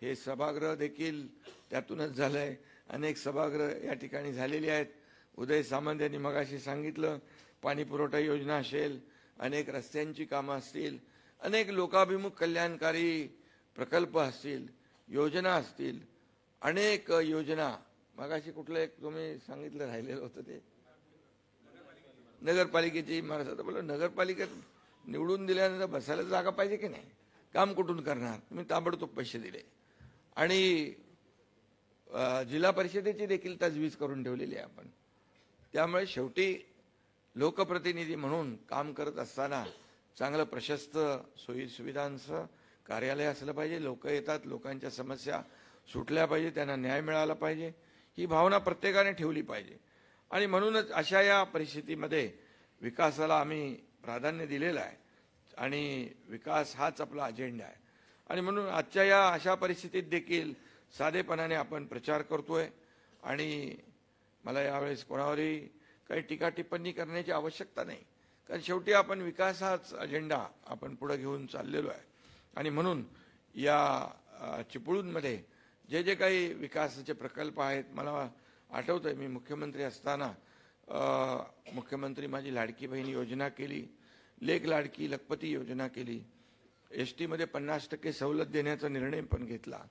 हे सभागृह देखील त्यातूनच झालंय. अनेक सभागृह या ठिकाणी झालेली आहेत. उदय सामंत यांनी मगाशी सांगितलं, पाणी पुरवठा योजना असेल, अनेक रस्त्यांची कामं असतील, अनेक लोकाभिमुख कल्याणकारी प्रकल्प असतील, योजना असतील, अनेक योजना. मगाशी कुठलं एक तुम्ही सांगितलं राहिलेलं होतं ते नगरपालिकेची. मला बोला नगरपालिकेत निवडून दिल्यानंतर बसायला जागा पाहिजे की नाही, काम कुठून करणार. तुम्ही ताबडतोब पैसे दिले आणि जिल्हा परिषदेची देखील तजवीज करून ठेवलेली आहे आपण. त्यामुळे शेवटी लोकप्रतिनिधी म्हणून काम करत असताना चांगलं प्रशस्त सोयी सुविधांचं कार्यालय असलं पाहिजे. लोक येतात, लोकांच्या समस्या सुटल्या पाहिजे, त्यांना न्याय मिळाला पाहिजे, ही भावना प्रत्येकाने ठेवली पाहिजे. आणि म्हणूनच अशा या परिस्थितीमध्ये विकासाला आम्ही प्राधान्य दिलेलं आहे आणि विकास हाच आपला अजेंडा आहे. आणि म्हणून आजच्या या अशा परिस्थितीत देखील साधेपणाने आपण प्रचार करतोय आणि मला यावेळेस कोणावरही काही टीका टिप्पणी करण्याची आवश्यकता नाही, कारण शेवटी आपण विकास हाच अजेंडा आपण पुढे घेऊन चाललेलो आहे. आणि म्हणून या चिपळूणमध्ये जे जे काही विकासाचे प्रकल्प आहेत, मला आठवतंय मी मुख्यमंत्री असताना मुख्यमंत्री माझी लाडकी बहीण योजना केली, लेक लाडकी लखपती योजना केली, एस टीमध्ये 50% सवलत देण्याचा निर्णय पण घेतला,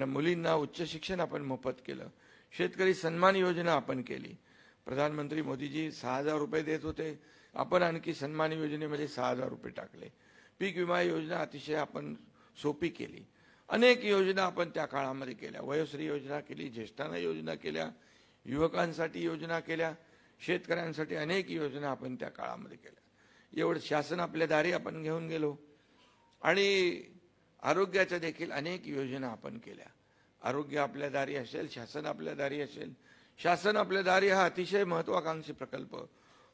मुलींना उच्च शिक्षण आपण मोफत केलं, शेतकरी सन्मान योजना आपण केली. प्रधानमंत्री मोदीजी 6,000 रुपये देत होते, आपण आणखी सन्मान योजनेमध्ये 6,000 रुपये टाकले. पीक विमा योजना अतिशय आपण सोपी केली. अनेक योजना आपण त्या काळामध्ये केल्या. वयोश्री योजना केली, ज्येष्ठांना योजना केल्या, युवकांसाठी योजना केल्या, शेतकऱ्यांसाठी अनेक योजना आपण त्या काळामध्ये केल्या. एवढं शासन आपल्या दारी आपण घेऊन गेलो. आणि आरोग्याच्या देखील अनेक योजना आपण केल्या. आरोग्य आपल्या दारी असेल, शासन आपल्या दारी असेल. शासन आपल्या दारी हा अतिशय महत्वाकांक्षी प्रकल्प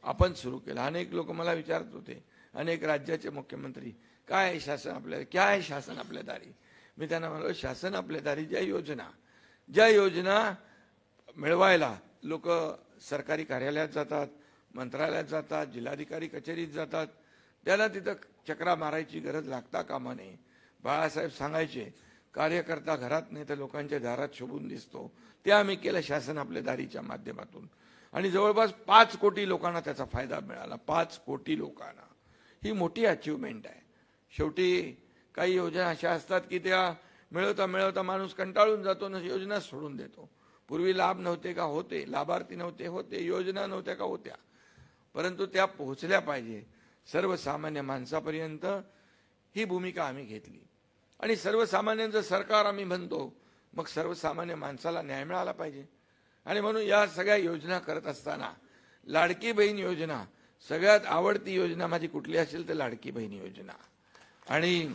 आपण सुरू केला. अनेक लोक मला विचारत होते, अनेक राज्याचे मुख्यमंत्री, काय आहे शासन आपल्या, क्या आहे शासन आपल्या दारी. मी त्यांना म्हणालो, शासन आपल्या दारी ज्या योजना मिळवायला लोक सरकारी कार्यालयात जातात, मंत्रालयात जातात, जिल्हाधिकारी कचेरीत जातात, त्याला तिथं चक्रा मारायची गरज लागता कामा नये. बाळासाहेब सांगायचे, कार्यकर्ता घरात नाही तर लोकांच्या दारात शोभून दिसतो. ते आम्ही केलं शासन आपल्या दारीच्या माध्यमातून. आणि जवळपास 5 कोटी लोकांना त्याचा फायदा मिळाला. 5 कोटी लोकांना. ही मोठी अचिव्हमेंट आहे. शेवटी काही योजना अशा असतात की त्या मिळवता मिळवता माणूस कंटाळून जातो आणि योजना सोडून देतो. पूर्वी लाभ नव्हते का? होते. लाभार्थी नव्हते? होते. योजना नव्हत्या का? होत्या. परंतु त्या पोहोचल्या पाहिजे सर्वसामान्य माणसापर्यंत. ही भूमिका आम्ही घेतली आणि सर्वसामान्यांचं सरकार आम्ही म्हणतो, मग सर्वसामान्य माणसाला न्याय मिळाला पाहिजे. आणि म्हणून या सगळ्या योजना करत असताना लाडकी बहीण योजना सगळ्यात आवडती योजना माझी कुठली असेल तर लाडकी बहीण योजना. आणि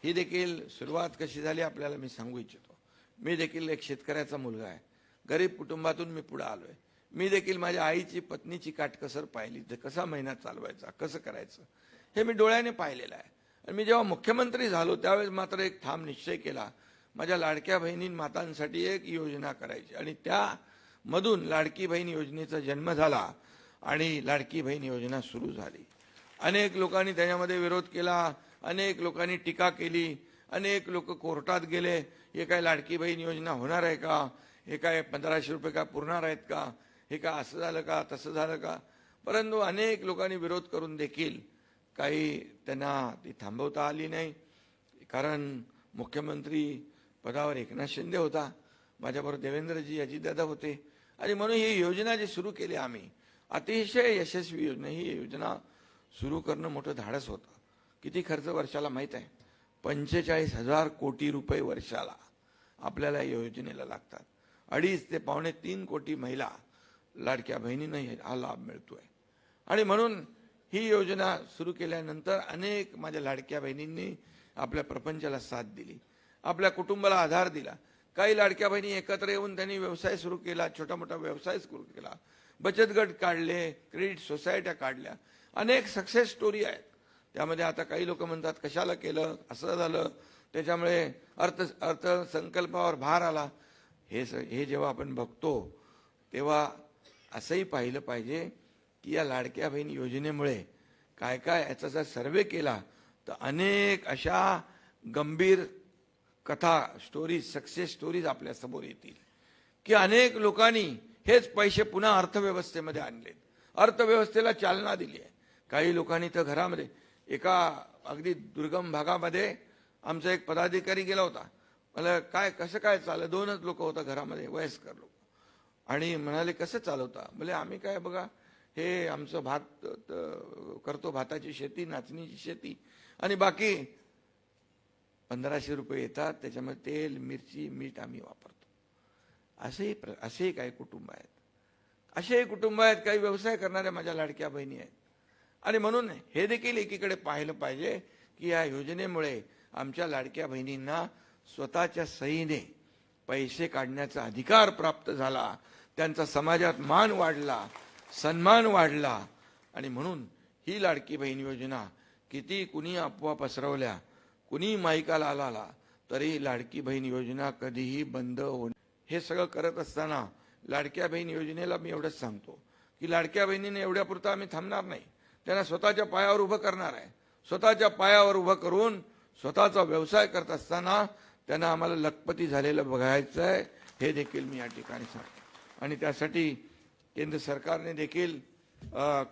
ही देखील सुरुवात कशी झाली आपल्याला मी सांगू इच्छितो. मी देखील एक शेतकऱ्याचा मुलगा आहे. गरीब कुटुंबातून मी पुढे आलोय. मी देखील माझ्या आईची पत्नीची काटकसर पाहिली. ते कसा महिना चालवायचा, कसं करायचं हे मी डोळ्याने पाहिलेलं आहे. आणि मी जेव्हा मुख्यमंत्री झालो त्यावेळेस मात्र एक ठाम निश्चय केला, माझ्या लाडक्या बहिणी मातांसाठी एक योजना करायची. आणि त्यामधून लाडकी बहीण योजनेचा जन्म झाला आणि लाडकी बहीण योजना सुरू झाली. अनेक लोकांनी त्याच्यामध्ये विरोध केला, अनेक लोकांनी टीका केली, अनेक लोक कोर्टात गेले. हे काय लाडकी बहीण योजना होणार आहे का? हे काय 1500 रुपये काय पुरणार आहेत का? हे काय असं झालं का, तसं झालं का? परंतु अनेक लोकांनी विरोध करून देखील काही त्यांना ती थांबवता आली नाही. कारण मुख्यमंत्री पदावर एकनाथ शिंदे होता, माझ्याबरोबर देवेंद्रजी अजितदादा होते. आणि म्हणून ही योजना जी सुरू केली आम्ही, अतिशय यशस्वी योजना. ही योजना सुरू करणं मोठं धाडस होतं. किती खर्च वर्षाला माहीत आहे? 45,000 कोटी रुपये वर्षाला आपल्याला या योजनेला लागतात. 2.5 ते 3.25 कोटी महिला लाडक्या बहिणींना हा लाभ मिळतोय. आणि म्हणून ही योजना सुरू केल्यानंतर अनेक माझ्या लाडक्या बहिणींनी आपल्या प्रपंचाला साथ दिली, आपल्या कुटुंबाला आधार दिला. काही लाडक्या बहिणी एकत्र येऊन त्यांनी व्यवसाय सुरू केला, छोटा मोठा व्यवसाय सुरू केला, बचत गट काढले, क्रेडिट सोसायट्या काढल्या. अनेक सक्सेस स्टोरी आहेत. त्यामध्ये आता काही लोक म्हणतात कशाला केलं, असं झालं, त्याच्यामुळे अर्थसंकल्पावर भार आला. हे जेव्हा आपण बघतो तेव्हा असंही पाहिलं पाहिजे की या लाडक्या बहीण योजनेमुळे काय काय, याचा जर सर्वे केला तर अनेक अशा गंभीर कथा, स्टोरीज, सक्सेस स्टोरीज आपल्या समोर येतील की अनेक लोकांनी हेच पैसे पुन्हा अर्थव्यवस्थेमध्ये आणलेत, अर्थव्यवस्थेला चालना दिली आहे. काही लोकांनी तर घरामध्ये, एका अगदी दुर्गम भागामध्ये आमचा एक पदाधिकारी गेला होता. मला काय कसं काय चाललं, 2च लोक होता घरामध्ये, वयस्कर लोक. आणि म्हणाले कसं चालवता? म्हणजे आम्ही काय बघा, हे आमचं भात करतो, भाताची शेती, नाचणीची शेती, आणि बाकी 1500 रुपये येतात, त्याच्यामध्ये तेल, मिरची, मीठ आम्ही वापरतो. असेही काही कुटुंब आहेत. असेही कुटुंब आहेत, काही व्यवसाय करणाऱ्या माझ्या लाडक्या बहिणी आहेत. आणि म्हणून हे देखील एकीकडे पाहिलं पाहिजे की या योजनेमुळे आमच्या लाडक्या बहिणींना स्वतःच्या सहीने पैसे काढण्याचा अधिकार प्राप्त झाला, त्यांचा समाजात मान वाढला, सन्मान वाढला. आणि म्हणून ही लाडकी बहीण योजना किती कुणी अफवा पसरवल्या, कुणी माईकाला आला, तरी लाडकी बहीण योजना कधीही बंद होणार. हे सगळं करत असताना लाडक्या बहीण योजनेला मी एवढंच सांगतो की लाडक्या बहिणीने एवढ्यापुरतं आम्ही थांबणार नाही. त्यांना स्वतःच्या पायावर उभं करणार आहे. स्वतःच्या पायावर उभं करून स्वतःचा व्यवसाय करत असताना त्यांना आम्हाला लखपती झालेलं बघायचं आहे, हे देखील मी या ठिकाणी सांगतो. आणि त्यासाठी केंद्र सरकारने देखील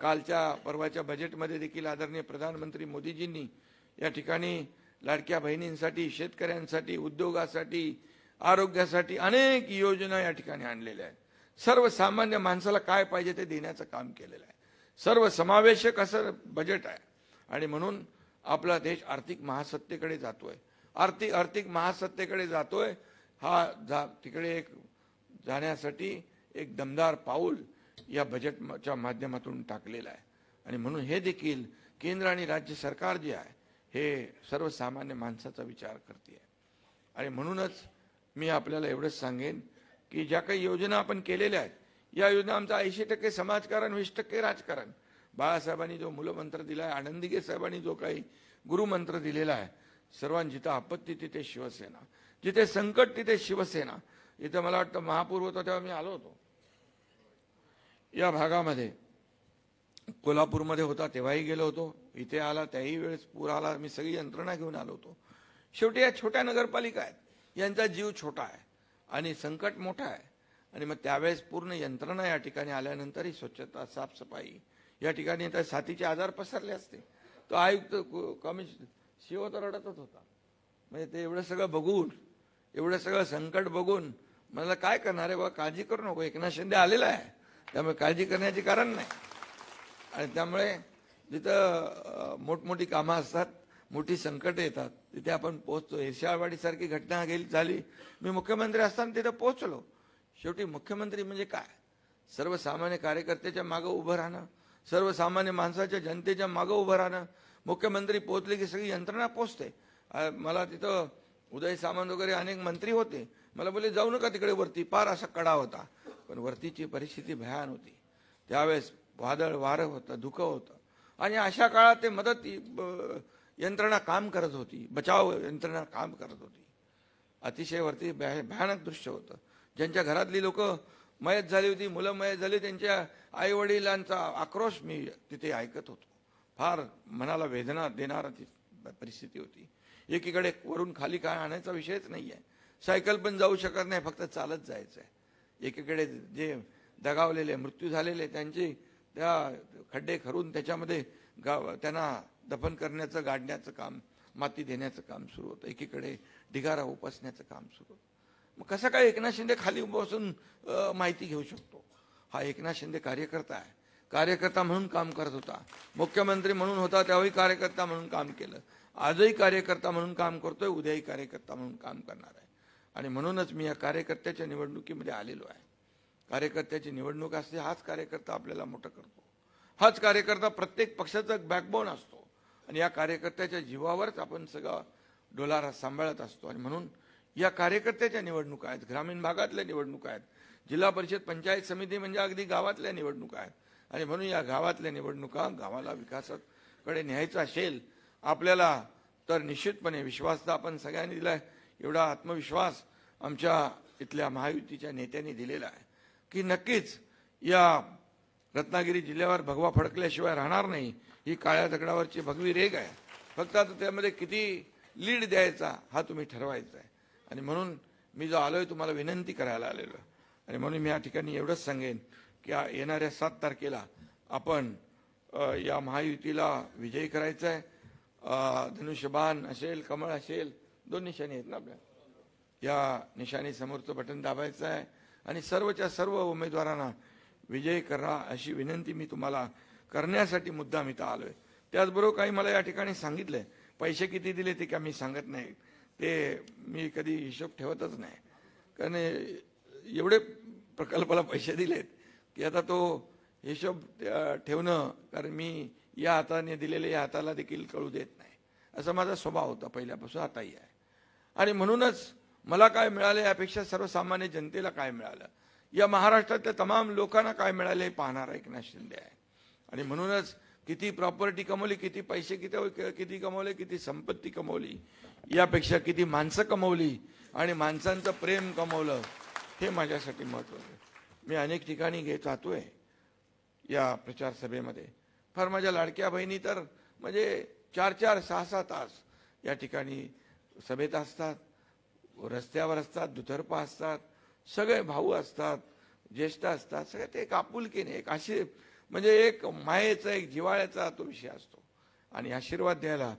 कालच्या परवाच्या बजेटमध्ये देखील आदरणीय प्रधानमंत्री मोदीजींनी या ठिकाणी लाडक्या बहिणींसाठी, शेतकऱ्यांसाठी, उद्योगासाठी, आरोग्यासाठी अनेक योजना या ठिकाणी आणलेल्या आहेत. सर्वसामान्य माणसाला काय पाहिजे ते देण्याचं काम केलेलं आहे. सर्वसमावेशक असं बजेट आहे. आणि म्हणून आपला देश आर्थिक महासत्तेकडे जातोय, आर्थिक महासत्तेकडे जातोय. तिकडे एक जाण्यासाठी एक दमदार पाऊल या बजेटच्या माध्यमातून टाकलेलं आहे. आणि म्हणून हे देखील केंद्र आणि राज्य सरकार जे आहे हे सर्वसामान्य माणसाचा विचार करते. आणि म्हणूनच मी आपल्याला एवढंच सांगेन की ज्या काही योजना आपण केलेल्या आहेत, या योजना आमचा 80% समाजकारण, 20% राजकारण. बाळासाहेबांनी जो मूलमंत्र दिला आहे, आनंदीगे साहेबांनी जो काही गुरुमंत्र दिलेला आहे, सर्वांनी जिथं आपत्ती तिथे शिवसेना, जिथे संकट तिथे शिवसेना. इथं मला वाटतं महापूर होता तेव्हा मी आलो होतो या भागामध्ये, कोल्हापूरमध्ये होता तेव्हाही गेलो होतो, इथे आला त्याही वेळेस पूर आला, मी सगळी यंत्रणा घेऊन आलो होतो. शेवटी या छोट्या नगरपालिका आहेत, यांचा जीव छोटा आहे आणि संकट मोठा आहे. आणि मग त्यावेळेस पूर्ण यंत्रणा या ठिकाणी आल्यानंतरही स्वच्छता साफसफाई या ठिकाणी त्या साथीचे आजार पसरले असते. तो आयुक्त कमिशनर शिव तर रडतच होता. म्हणजे ते एवढं सगळं बघून, एवढं सगळं संकट बघून मला काय करणार आहे, बा काळजी करू नको, एकनाथ शिंदे आलेला आहे, त्यामुळे काळजी करण्याचे कारण नाही. आणि त्यामुळे जिथं मोठमोठी कामं असतात, मोठी संकट येतात, तिथे आपण पोहोचतो. ईर्ष्यावाडीसारखी घटना झाली, मी मुख्यमंत्री असताना तिथं पोहोचलो. शेवटी मुख्यमंत्री म्हणजे काय, सर्वसामान्य कार्यकर्त्याच्या मागं उभं राहणं, सर्वसामान्य माणसाच्या जनतेच्या मागं उभं राहणं. मुख्यमंत्री पोहोचले की सगळी यंत्रणा पोहोचते. मला तिथं उदय सामंत वगैरे अनेक मंत्री होते, मला बोलले जाऊ नका तिकडे वरती, पार असा कडा होता, पण वरतीची परिस्थिती भयान होती. त्यावेळेस वादळ वारं होतं, धुकं होतं, आणि अशा काळात ते मदत यंत्रणा काम करत होती, बचाव यंत्रणा काम करत होती. अतिशय वरती भयानक दृश्य होतं. ज्यांच्या घरातली लोक मयत झाली होती, मुलं मयत झाली, त्यांच्या आई वडिलांचा आक्रोश मी तिथे ऐकत होतो. फार मनाला वेदना देणारा ती परिस्थिती होती. एकीकडे वरून खाली काय आणायचा विषयच नाही आहे, सायकल पण जाऊ शकत नाही, फक्त चालत जायचं आहे. एकीकडे जे दगावलेले, मृत्यू झालेले, त्यांचे त्या खड्डे खरून त्याच्यामध्ये त्यांना दफन करण्याचं, गाडण्याचं काम, माती देण्याचं काम सुरू होतं. एकीकडे ढिगारा उपसण्याचं काम सुरू होतं. मग कसं काय एकनाथ शिंदे खाली बसून माहिती घेऊ शकतो? हा एकनाथ शिंदे कार्यकर्ता आहे, कार्यकर्ता म्हणून काम करत होता. मुख्यमंत्री म्हणून होता त्यावेळी कार्यकर्ता म्हणून काम केलं, आजही कार्यकर्ता म्हणून काम करतोय, उद्याही कार्यकर्ता म्हणून काम करणार आहे. आणि म्हणूनच मी या कार्यकर्त्याच्या निवडणुकीमध्ये आलेलो आहे. कार्यकर्त्याची निवडणूक असते, हाच कार्यकर्ता आपल्याला मोठं करतो. हाच कार्यकर्ता प्रत्येक पक्षाचा बॅकबोन असतो, आणि या कार्यकर्त्याच्या जीवावरच आपण सगळं डोलारा सांभाळत असतो. आणि म्हणून या कार्यकर्त्याच्या निवडणुका आहेत, ग्रामीण भागातल्या निवडणुका आहेत, जिल्हा परिषद पंचायत समिती म्हणजे अगदी गावातल्या निवडणुका आहेत. आणि म्हणून या गावातल्या निवडणुका गावाला विकासाकडे न्यायचं असेल आपल्याला, तर निश्चितपणे विश्वास तर आपण सगळ्यांनी दिलाय. एवढा आत्मविश्वास आमच्या इथल्या महायुतीच्या नेत्यांनी दिलेला आहे की नक्कीच या रत्नागिरी जिल्ह्यावर भगवा फडकल्याशिवाय राहणार नाही. ही काळ्या दगडावरची भगवी रेग आहे. फक्त आता त्यामध्ये किती लीड द्यायचा हा तुम्ही ठरवायचा आहे. आणि म्हणून मी जो आलोय तुम्हाला विनंती करायला आलेलो आहे. आणि म्हणून मी या ठिकाणी एवढंच सांगेन की येणाऱ्या 7 तारखेला आपण या महायुतीला विजयी करायचा आहे. धनुष्यबाण असेल, कमळ असेल, 2 निशाणी आहेत ना आपल्या, या निशाणी समोरचं बटन दाबायचं आहे आणि सर्वच्या सर्व उमेदवारांना विजयी करा अशी विनंती मी तुम्हाला करण्यासाठी मुद्दाम इथं आलोय. त्याचबरोबर काही मला या ठिकाणी सांगितलंय, पैसे किती दिले ते का मी सांगत नाही, ते मी कधी हिशोब ठेवतच नाही, कारण एवढे प्रकल्पाला पैसे दिलेत की आता तो हिशोब ठेवणं, कारण मी या हाताने दिलेले या हाताला देखील कळू देत नाही, असा माझा स्वभाव होता पहिल्यापासून, आताही आहे. आणि म्हणूनच मला काय मिळालं यापेक्षा सर्वसामान्य जनतेला काय मिळालं, या महाराष्ट्रातल्या तमाम लोकांना काय मिळाले हे पाहणारा एकनाथ शिंदे आहे. आणि म्हणूनच किती प्रॉपर्टी कमवली, किती पैसे किती कमवले, किती संपत्ती कमवली, यापेक्षा किती माणसं कमवली आणि माणसांचं प्रेम कमवलं, हे माझ्यासाठी महत्त्वाचं आहे. मी अनेक ठिकाणी जातोय या प्रचार सभेमध्ये. फार माझ्या लाडक्या बहिणी तर म्हणजे 4-4, 6-6 तास या ठिकाणी सभेत असतात, रस्त्यावर असतात, दुतर्फा असतात, सगळे भाऊ असतात, ज्येष्ठ असतात, सगळे ते एक आपुलकीने, एक अशी म्हणजे एक मायेचा, एक जिव्हाळ्याचा तो विषय असतो. आणि आशीर्वाद द्यायला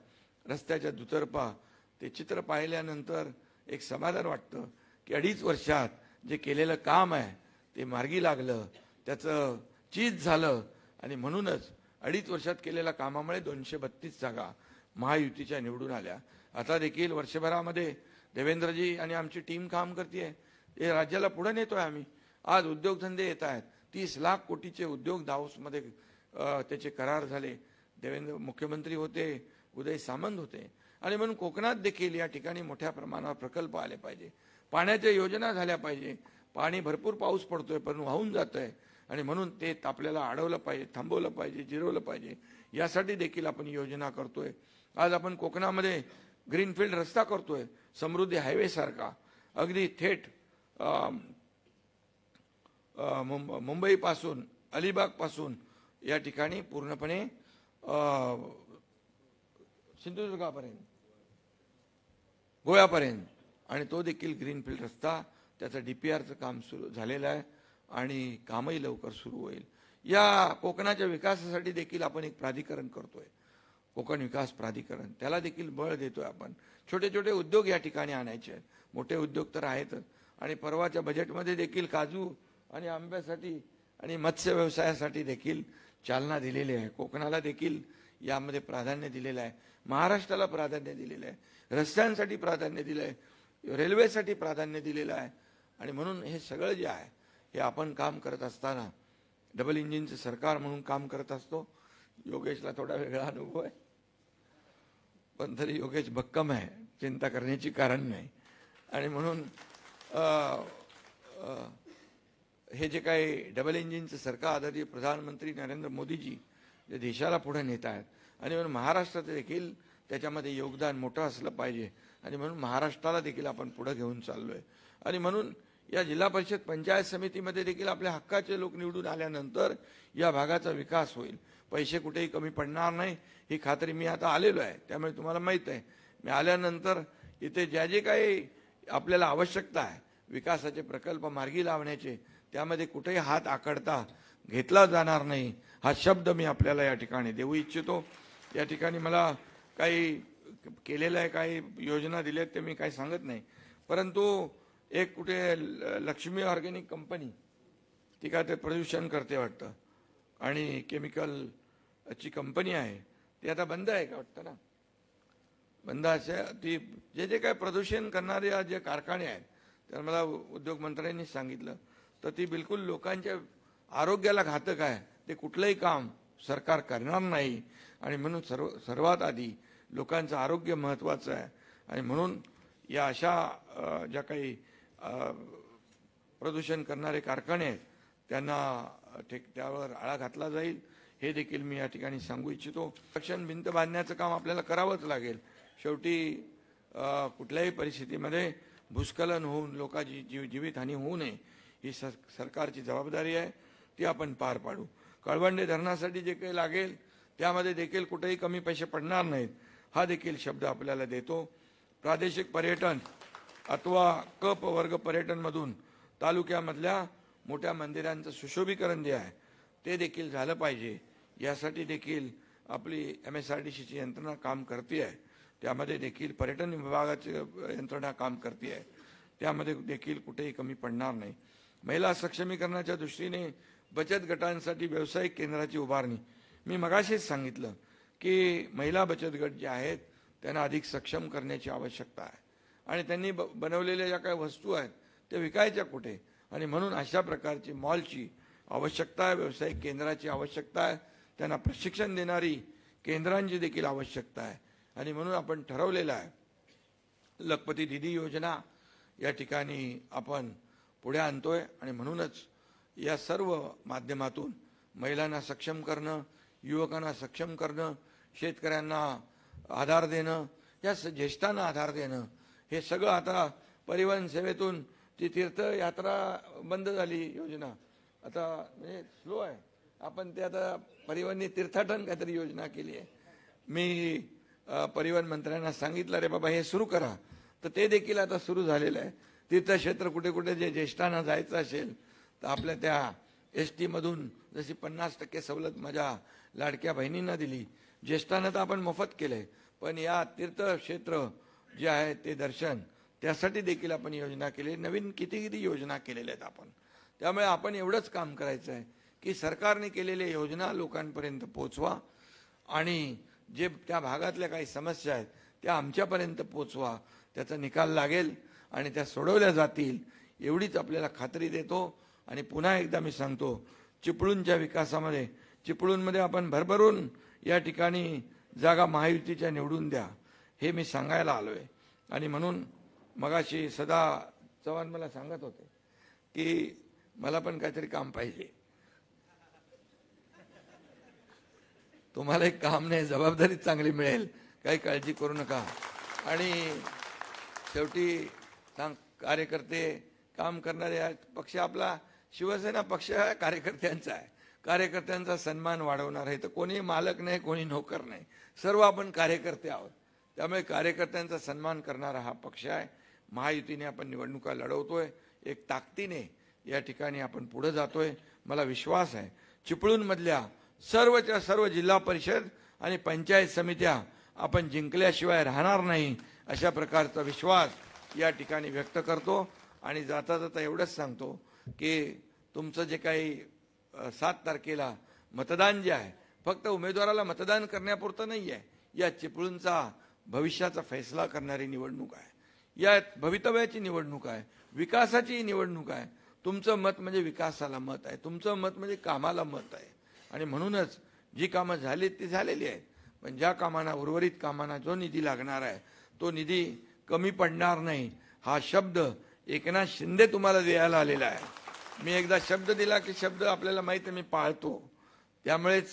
रस्त्याच्या दुतर्फा ते चित्र पाहिल्यानंतर एक समाधान वाटतं की 2.5 वर्षात जे केलेलं काम आहे ते मार्गी लागलं, त्याचं चीज झालं. आणि म्हणूनच 2.5 वर्षात केलेल्या कामामुळे 232 जागा महायुतीच्या निवडून आल्या. आता देखील वर्षभरामध्ये देवेंद्रजी आणि आमची टीम काम करते, हे राज्याला पुढे नेतोय आम्ही. आज उद्योगधंदे येत आहेत, 30 लाख कोटीचे उद्योग दावोसमध्ये त्याचे करार झाले. देवेंद्र मुख्यमंत्री होते, उदय सामंत होते. आणि म्हणून कोकणात देखील या ठिकाणी मोठ्या प्रमाणावर प्रकल्प आले पाहिजे, पाण्याच्या योजना झाल्या पाहिजे. पाणी भरपूर पाऊस पडतोय पण वाहून जातंय, आणि म्हणून ते आपल्याला अडवलं पाहिजे, थांबवलं पाहिजे, जिरवलं पाहिजे. यासाठी देखील आपण योजना करतोय. आज आपण कोकणामध्ये ग्रीनफील्ड रस्ता करतोय, समृद्धी हायवे सारखा, अगदी थेट मुंबईपासून, अलिबागपासून या ठिकाणी पूर्णपणे सिंधुदुर्गापर्यंत, गोव्यापर्यंत, आणि तो देखील ग्रीनफील्ड रस्ता त्याचं DPRचं काम सुरू झालेलं आहे आणि कामही लवकर सुरू होईल. या कोकणाच्या विकासासाठी देखील आपण एक प्राधिकरण करतोय, कोकण विकास प्राधिकरण, त्याला देखील बळ देतोय आपण. छोटे छोटे उद्योग या ठिकाणी आणायचे आहेत, मोठे उद्योग तर आहेतच. आणि परवाच्या बजेटमध्ये देखील काजू आणि आंब्यासाठी आणि मत्स्य व्यवसायासाठी देखील चालना दिलेली आहे. कोकणाला देखील यामध्ये प्राधान्य दिलेलं आहे, महाराष्ट्राला प्राधान्य दिलेलं आहे, रस्त्यांसाठी प्राधान्य दिलं आहे, रेल्वेसाठी प्राधान्य दिलेलं आहे. आणि म्हणून हे सगळं जे आहे हे आपण काम करत असताना डबल इंजिनचं सरकार म्हणून काम करत असतो. योगेशला थोडा वेगळा अनुभव आहे, पण तरी योगेश भक्कम आहे, चिंता करण्याची कारण नाही. आणि म्हणून हे जे काही डबल इंजिनचं सरकार आदरणीय प्रधानमंत्री नरेंद्र मोदीजी जे देशाला पुढे नेत आहेत आणि म्हणून महाराष्ट्रात देखील त्याच्यामध्ये योगदान मोठं असलं पाहिजे. आणि म्हणून महाराष्ट्राला देखील आपण पुढे घेऊन चाललोय. आणि म्हणून या जिल्हा परिषद पंचायत समितीमध्ये देखील आपल्या हक्काचे लोक निवडून आल्यानंतर या भागाचा विकास होईल. पैसे कुठेही कमी पडणार नाही ही खात्री मी आता आलेलो आहे, त्यामुळे तुम्हाला माहीत आहे. मी आल्यानंतर इथे ज्या जे काही आपल्याला आवश्यकता आहे विकासाचे प्रकल्प मार्गी लावण्याचे, त्यामध्ये कुठेही हात आखडता घेतला जाणार नाही हा शब्द मी आपल्याला या ठिकाणी देऊ इच्छितो. या ठिकाणी मला काही केलेलं आहे, काही योजना दिल्यात ते मी काही सांगत नाही, परंतु एक कुठे लक्ष्मी ऑर्गॅनिक कंपनी ती काय ते प्रदूषण करते वाटतं आणि केमिकलची कंपनी आहे ती आता बंद आहे का वाटतं ना, बंद असे ती जे काय प्रदूषण करणारे जे कारखाने आहेत तर मला उद्योग मंत्र्यांनी सांगितलं तर ती बिलकुल लोकांच्या आरोग्याला घातक आहे, ते कुठलंही काम सरकार करणार नाही. आणि म्हणून सर्वात आधी लोकांचं आरोग्य महत्त्वाचं आहे. आणि म्हणून या अशा ज्या काही प्रदूषण करणारे कारखाने आहेत त्यांना त्यावर आळा घातला जाईल हे देखील मी या ठिकाणी सांगू इच्छितो. रक्षण भिंत बांधण्याचं काम आपल्याला करावंच लागेल. शेवटी कुठल्याही परिस्थितीमध्ये भूस्खलन होऊन लोकांची जीवितहानी होऊ नये ही सरकारची जबाबदारी आहे, ती आपण पार पाडू. कळवंडे धरणासाठी जे काही लागेल त्यामध्ये देखील कुठेही कमी पैसे पडणार नाहीत हा देखील शब्द आपल्याला देतो. प्रादेशिक पर्यटन अथवा क वर्ग पर्यटनमधून तालुक्यामधल्या मोठ्या मंदिरांचं सुशोभीकरण जे आहे ते देखील झालं पाहिजे, यासाठी देखील आपली MSRDCची यंत्रणा काम करते आहे. त्यामध्ये देखील पर्यटन विभागाची यंत्रणा काम करते आहे, त्यामध्ये देखील कुठेही कमी पडणार नाही. महिला सक्षमीकरणाच्या दृष्टीने बचत गटांसाठी व्यावसायिक केंद्राची उभारणी, मी मगाशीच सांगितलं की महिला बचत गट जे आहेत त्यांना अधिक सक्षम करण्याची आवश्यकता आहे आणि त्यांनी बनवलेल्या ज्या काही वस्तू आहेत त्या विकायच्या कुठे. आणि म्हणून अशा प्रकारची मॉलची आवश्यकता आहे, व्यावसायिक केंद्राची आवश्यकता आहे, त्यांना प्रशिक्षण देणारी केंद्रांची देखील आवश्यकता आहे. आणि म्हणून आपण ठरवलेलं आहे लखपती दिदी योजना या ठिकाणी आपण पुढे आणतोय. आणि म्हणूनच या सर्व माध्यमातून महिलांना सक्षम करणं, युवकांना सक्षम करणं, शेतकऱ्यांना आधार देणं, या ज्येष्ठांना आधार देणं, हे सगळं आता परिवहन सेवेतून ती तीर्थयात्रा बंद झाली योजना आता म्हणजे स्लो आहे, आपण ते आता परिवहन तीर्थाटन काहीतरी योजना केली आहे. मी परिवहन मंत्र्यांना सांगितलं रे बाबा हे सुरू करा, तर ते देखील आता सुरू झालेलं आहे. तीर्थक्षेत्र कुठे कुठे जे ज्येष्ठांना जायचं असेल तर आपल्या त्या ST मधून जशी 50% सवलत माझ्या लाडक्या बहिणींना दिली, ज्येष्ठांना तर आपण मोफत केलंय, पण या तीर्थक्षेत्र जे आहे ते दर्शन त्यासाठी देखील आपण योजना केली. नवीन किती योजना केलेल्या आहेत आपण. त्यामुळे आपण एवढंच काम करायचं आहे की सरकारने केलेल्या योजना लोकांपर्यंत पोहोचवा आणि जे त्या भागातल्या काही समस्या आहेत त्या आमच्यापर्यंत पोहोचवा, त्याचा निकाल लागेल आणि त्या सोडवल्या जातील एवढीच आपल्याला खात्री देतो. आणि पुन्हा एकदा मी सांगतो, चिपळूणच्या विकासामध्ये, चिपळूणमध्ये आपण भरभरून या ठिकाणी जागा महायुतीच्या निवडून द्या हे मी सांगायला आलोय. आणि म्हणून मगाशी सदा चव्हाण मला सांगत होते की मला पण काहीतरी काम पाहिजे. तुम्हाला एक काम नाही, जबाबदारी चांगली मिळेल, काही काळजी करू नका. आणि शेवटी कार्यकर्ते काम करणारे पक्ष आपला शिवसेना पक्ष हा कार्यकर्त्यांचा आहे, कार्यकर्त्यांचा सन्मान वाढवणार आहे. तर कोणी मालक नाही, कोणी नोकर नाही, सर्व आपण कार्यकर्ते आहोत. त्यामुळे कार्यकर्त्यांचा सन्मान करणारा हा पक्ष आहे. महायुतीने आपण निवडणुका लढवतोय, एक ताकदीने या ठिकाणी आपण पुढे जातोय. मला विश्वास आहे चिपळूणमधल्या सर्वच्या सर्व जिल्हा परिषद आणि पंचायत समित्या आपण जिंकल्याशिवाय राहणार नाही अशा प्रकारचा विश्वास या ठिकाणी व्यक्त करतो. आणि जाता जाता एवढंच सांगतो की तुमचं जे काही 7 तारखेला मतदान जे आहे फक्त उमेदवाराला मतदान करण्यापुरतं नाही आहे. या चिपळूणचा भविष्याचा फैसला करणारी निवडणूक आहे. या भवितव्याची निवडणूक आहे. विकासाची निवडणूक आहे. तुमचं मत म्हणजे विकासाला मत आहे. तुमचं मत म्हणजे कामाला मत आहे. आणि म्हणूनच जी कामं झालीत ती झालेली आहेत. पण ज्या कामांना उर्वरित कामांना जो निधी लागणार आहे तो निधी कमी पडणार नाही हा शब्द एकनाथ शिंदे तुम्हाला द्यायला आलेला आहे. मी एकदा शब्द दिला की शब्द आपल्याला माहिती आहे मी पाळतो. त्यामुळेच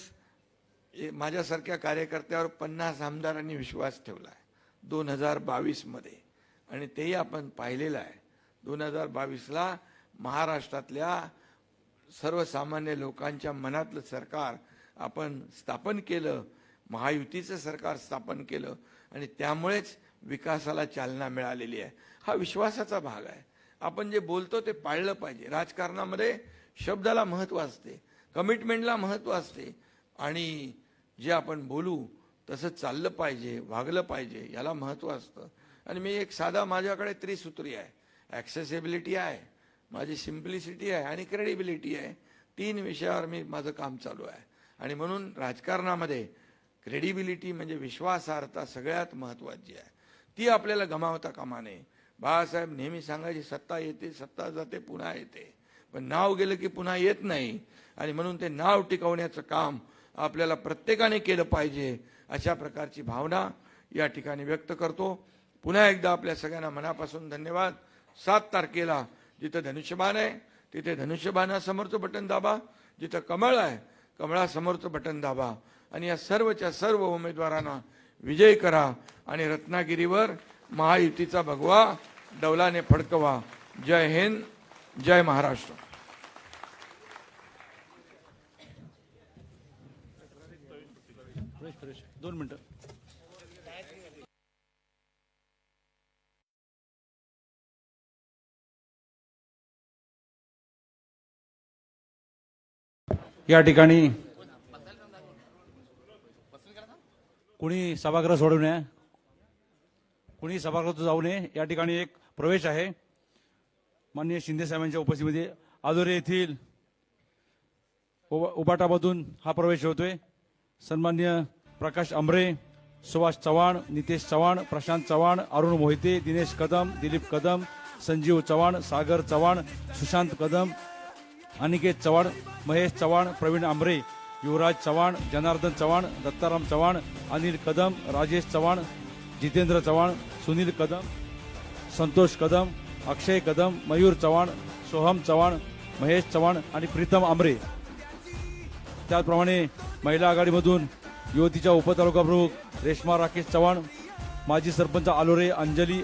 माझ्यासारख्या कार्यकर्त्यावर 50 आमदारांनी विश्वास ठेवला आहे 2022 मध्ये. आणि तेही आपण पाहिलेलं आहे. 2022ला महाराष्ट्रातल्या सर्वसामान्य लोकांच्या मनातलं सरकार आपण स्थापन केलं. महायुतीचं सरकार स्थापन केलं आणि त्यामुळेच विकासाला चालना मिळालेली आहे. हा विश्वासाचा भाग आहे. आपण जे बोलतो ते पाळलं पाहिजे. राजकारणामध्ये शब्दाला महत्त्व असते, कमिटमेंटला महत्त्व असते आणि जे आपण बोलू तसं चाललं पाहिजे, वागलं पाहिजे याला महत्त्व असतं. आणि मी एक साधा माझ्याकडे त्रिसूत्री आहे. ॲक्सेसिबिलिटी आहे, माझी सिम्प्लिसिटी आहे आणि क्रेडिबिलिटी आहे. 3 विषयावर मी माझं काम चालू आहे. आणि म्हणून राजकारणामध्ये क्रेडिबिलिटी म्हणजे विश्वासार्हता सगळ्यात महत्त्वाची आहे. ती आपल्याला गमावता कामा नये. बाळासाहेब नेहमी सांगायचे सत्ता येते, सत्ता जाते, पुन्हा येते, पण नाव गेलं की पुन्हा येत नाही. आणि म्हणून ते नाव टिकवण्याचं काम आपल्याला प्रत्येकाने केलं पाहिजे अशा प्रकारची भावना या ठिकाणी व्यक्त करतो. पुन्हा एकदा आपल्या सगळ्यांना मनापासून धन्यवाद. 7 तारखेला जिथं धनुष्यबाण आहे तिथे धनुष्यबाणासमोरचं बटन दाबा, जिथं कमळ आहे कमळासमोरचं बटन दाबा आणि या सर्वच्या सर्व उमेदवारांना विजयी करा आणि रत्नागिरीवर महायुतीचा भगवा डौलाने फडकवा. जय हिंद, जय महाराष्ट्र. दोन मिनिटं. या ठिकाणी कुणी सभागृह सोडू नये, कुणी सभागृहात जाऊ नये. या ठिकाणी एक प्रवेश आहे माननीय शिंदे साहेबांच्या उपस्थितीमध्ये. आदोरे येथील उबाटामधून हा प्रवेश होतोय. सन्मान्य प्रकाश आंबरे, सुभाष चव्हाण, नितेश चव्हाण, प्रशांत चव्हाण, अरुण मोहिते, दिनेश कदम, दिलीप कदम, संजीव चव्हाण, सागर चव्हाण, सुशांत कदम, अनिकेत चव्हाण, महेश चव्हाण, प्रवीण आंबरे, युवराज चव्हाण, जनार्दन चव्हाण, दत्ताराम चव्हाण, अनिल कदम, राजेश चव्हाण, जितेंद्र चव्हाण, सुनील कदम, संतोष कदम, अक्षय कदम, मयूर चव्हाण, सोहम चव्हाण, महेश चव्हाण आणि प्रीतम आंबरे. त्याचप्रमाणे महिला आघाडीमधून युवतीच्या उपतालुका प्रमुख रेश्मा राकेश चव्हाण, माजी सरपंच आलोरे अंजली,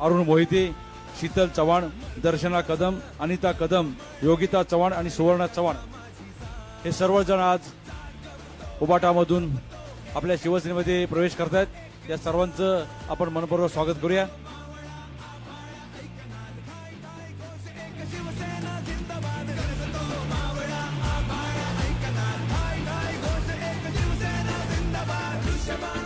अरुण मोहिते, शीतल चव्हाण, दर्शना कदम, अनिता कदम, योगिता चव्हाण आणि सुवर्णा चव्हाण हे सर्वजण आज उबाटामधून आपल्या शिवसेनेमध्ये प्रवेश करतायत. या सर्वांचं आपण मनपूर्वक स्वागत करूया. शिवसेना